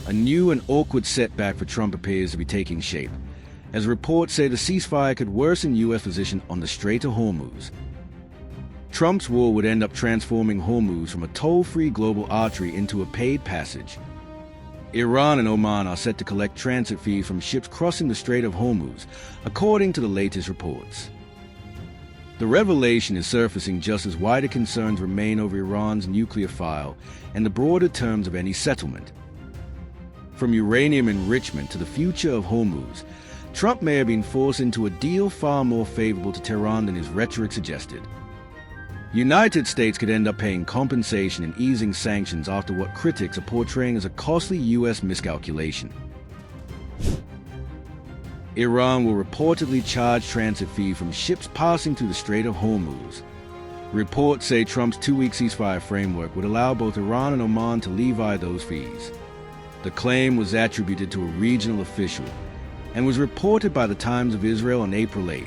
A new and awkward setback for Trump appears to be taking shape, as reports say the ceasefire could worsen U.S. position on the Strait of Hormuz. Trump's war would end up transforming Hormuz from a toll-free global artery into a paid passage. Iran and Oman are set to collect transit fees from ships crossing the Strait of Hormuz, according to the latest reports. The revelation is surfacing just as wider concerns remain over Iran's nuclear file and the broader terms of any settlement. From uranium enrichment to the future of Hormuz, Trump may have been forced into a deal far more favorable to Tehran than his rhetoric suggested. United States could end up paying compensation and easing sanctions after what critics are portraying as a costly U.S. miscalculation. Iran will reportedly charge transit fees from ships passing through the Strait of Hormuz. Reports say Trump's two-week ceasefire framework would allow both Iran and Oman to levy those fees. The claim was attributed to a regional official and was reported by the Times of Israel on April 8th.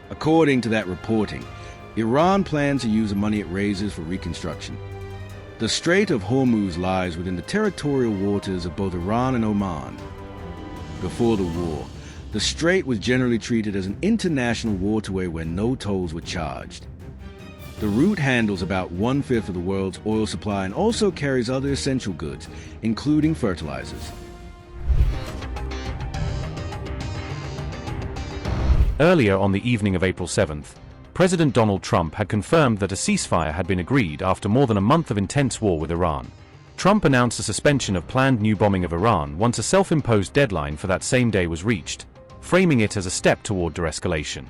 According to that reporting, Iran plans to use the money it raises for reconstruction. The Strait of Hormuz lies within the territorial waters of both Iran and Oman. Before the war, the strait was generally treated as an international waterway where no tolls were charged. The route handles about 1/5 of the world's oil supply and also carries other essential goods, including fertilizers. Earlier on the evening of April 7th, President Donald Trump had confirmed that a ceasefire had been agreed after more than a month of intense war with Iran. Trump announced a suspension of planned new bombing of Iran once a self-imposed deadline for that same day was reached, framing it as a step toward de-escalation.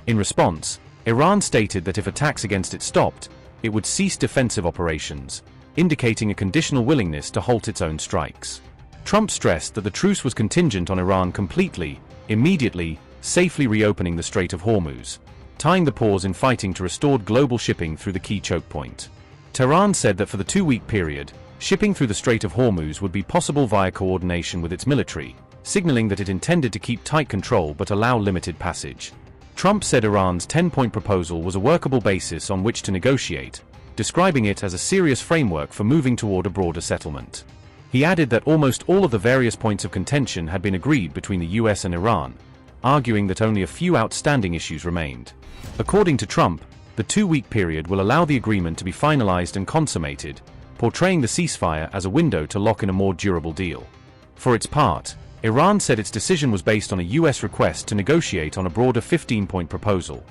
In response, Iran stated that if attacks against it stopped, it would cease defensive operations, indicating a conditional willingness to halt its own strikes. Trump stressed that the truce was contingent on Iran completely, immediately, safely reopening the Strait of Hormuz, tying the pause in fighting to restore global shipping through the key choke point. Tehran said that for the two-week period, shipping through the Strait of Hormuz would be possible via coordination with its military, signaling that it intended to keep tight control but allow limited passage. Trump said Iran's 10-point proposal was a workable basis on which to negotiate, describing it as a serious framework for moving toward a broader settlement. He added that almost all of the various points of contention had been agreed between the US and Iran, arguing that only a few outstanding issues remained. According to Trump, the two-week period will allow the agreement to be finalized and consummated, portraying the ceasefire as a window to lock in a more durable deal. For its part, Iran said its decision was based on a US request to negotiate on a broader 15-point proposal.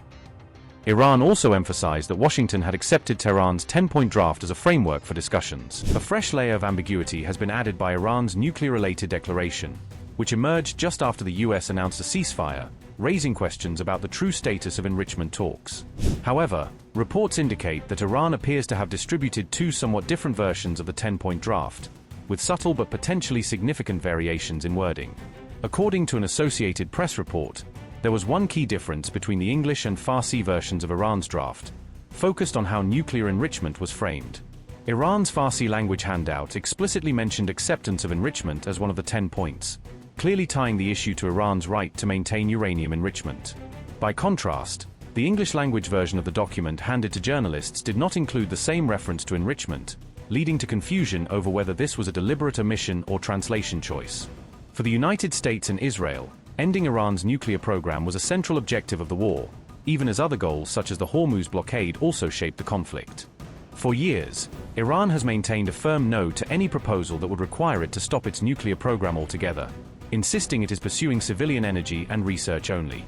Iran also emphasized that Washington had accepted Tehran's 10-point draft as a framework for discussions. A fresh layer of ambiguity has been added by Iran's nuclear-related declaration, which emerged just after the US announced a ceasefire, raising questions about the true status of enrichment talks. However, reports indicate that Iran appears to have distributed two somewhat different versions of the 10-point draft, with subtle but potentially significant variations in wording. According to an Associated Press report, there was one key difference between the English and Farsi versions of Iran's draft, focused on how nuclear enrichment was framed. Iran's Farsi language handout explicitly mentioned acceptance of enrichment as one of the 10 points, clearly tying the issue to Iran's right to maintain uranium enrichment. By contrast, the English language version of the document handed to journalists did not include the same reference to enrichment, leading to confusion over whether this was a deliberate omission or translation choice. For the United States and Israel, ending Iran's nuclear program was a central objective of the war, even as other goals such as the Hormuz blockade also shaped the conflict. For years, Iran has maintained a firm no to any proposal that would require it to stop its nuclear program altogether, insisting it is pursuing civilian energy and research only.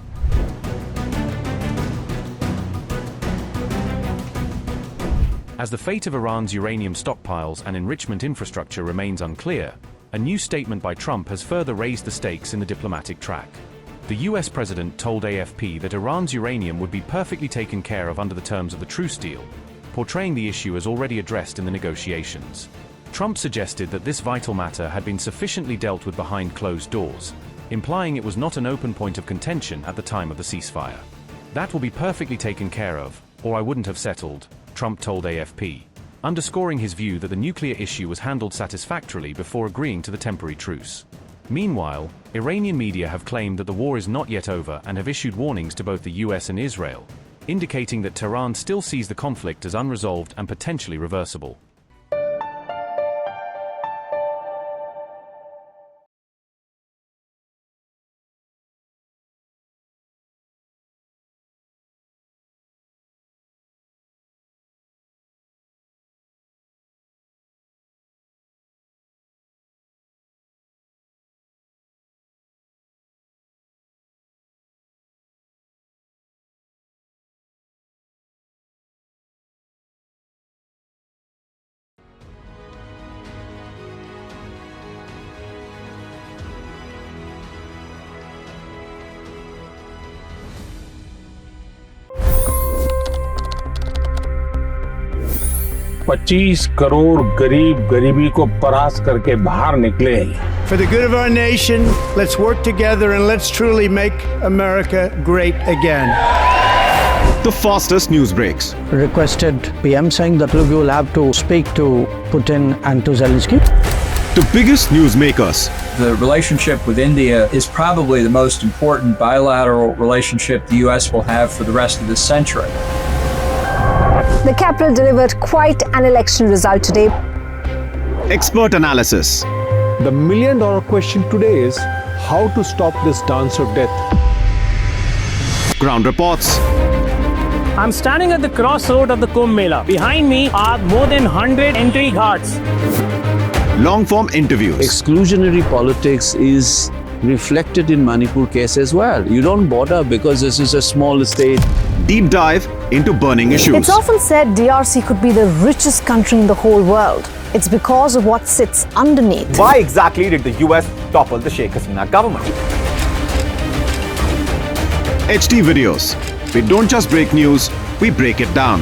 As the fate of Iran's uranium stockpiles and enrichment infrastructure remains unclear, a new statement by Trump has further raised the stakes in the diplomatic track. The US president told AFP that Iran's uranium would be perfectly taken care of under the terms of the truce deal, portraying the issue as already addressed in the negotiations. Trump suggested that this vital matter had been sufficiently dealt with behind closed doors, implying it was not an open point of contention at the time of the ceasefire. "That will be perfectly taken care of, or I wouldn't have settled," Trump told AFP, underscoring his view that the nuclear issue was handled satisfactorily before agreeing to the temporary truce. Meanwhile, Iranian media have claimed that the war is not yet over and have issued warnings to both the US and Israel, indicating that Tehran still sees the conflict as unresolved and potentially reversible. 25 crore गरीब गरीबी को परास्त करके बाहर निकले। For the good of our nation, let's work together and let's truly make America great again. The fastest news breaks. Requested PM saying that look, you will have to speak to Putin and to Zelensky. The biggest news makers. The relationship with India is probably the most important bilateral relationship the US will have for the rest of this century. The capital delivered quite an election result today. Expert analysis. The million-dollar question today is how to stop this dance of death. Ground reports. I'm standing at the crossroad of the Kumbh Mela. Behind me are more than 100 entry ghats. Long-form interviews. Exclusionary politics is reflected in Manipur case as well. You don't bother because this is a small state. Deep dive into burning issues. It's often said DRC could be the richest country in the whole world. It's because of what sits underneath. Why exactly did the US topple the Sheikh Hasina government? HT videos. We don't just break news, we break it down.